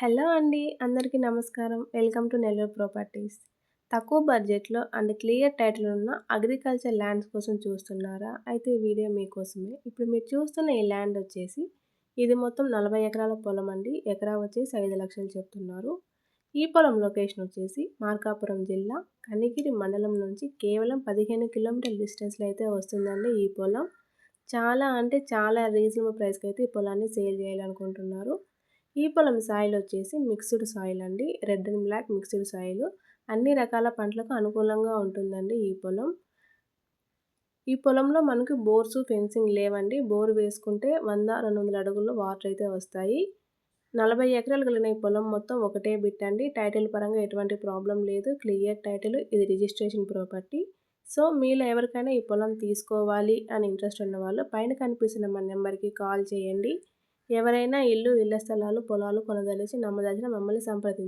Hello అండి. అందరికీ నమస్కారం. Welcome to Nellore properties. తక్కువ బడ్జెట్‌లో అండ్ క్లియర్ టైటిల్ ఉన్న అగ్రికల్చర్ ల్యాండ్స్ కోసం చూస్తున్నారా? అయితే ఈ వీడియో మీకోసమే. ఇప్పుడు మీరు చూస్తున్న ఈ ల్యాండ్ వచ్చేసి ఇది మొత్తం 40 ఎకరాల పొలం అండి. ఎకరా వచ్చేసి 5 లక్షలు చెప్తున్నారు. ఈ పొలం లొకేషన్ వచ్చేసి మార్కాపురం జిల్లా కనిగిరి మండలం నుంచి కేవలం 15 కిలోమీటర్ల డిస్టెన్స్‌లో అయితే వస్తుందండి ఈ పొలం. చాలా అంటే చాలా రీజనబుల్ ప్రైస్‌కి అయితే ఈ పొలాన్ని సేల్ చేయాలనుకుంటున్నారు. ఈ పొలం సాయిల్ వచ్చేసి మిక్స్డ్ సాయిల్ అండి. Red and black mixed soil. అన్ని రకాల పంటలకు అనుకూలంగా ఉంటుందండి ఈ పొలం. ఈ పొలంలో మనకు బోర్సు, ఫెన్సింగ్ లేవండి. బోర్ వేసుకుంటే 100, 200 అడుగుల్లో వాటర్ అయితే వస్తాయి. 40 ఎకరాలు కలిగిన ఈ పొలం మొత్తం ఒకటే బిట్ అండి. టైటిల్ పరంగా ఎటువంటి ప్రాబ్లం లేదు. Clear title. ఇది రిజిస్ట్రేషన్ ప్రాపర్టీ. సో, మీలో ఎవరికైనా ఈ పొలం తీసుకోవాలి అని ఇంట్రెస్ట్ ఉన్నవాళ్ళు పైన కనిపిస్తున్న మన నెంబర్‌కి కాల్ చేయండి. ఎవరైనా ఇళ్ల స్థలాలు, పొలాలు కొనదలిచి నమ్మదలిచిన మమ్మల్ని సంప్రదించండి.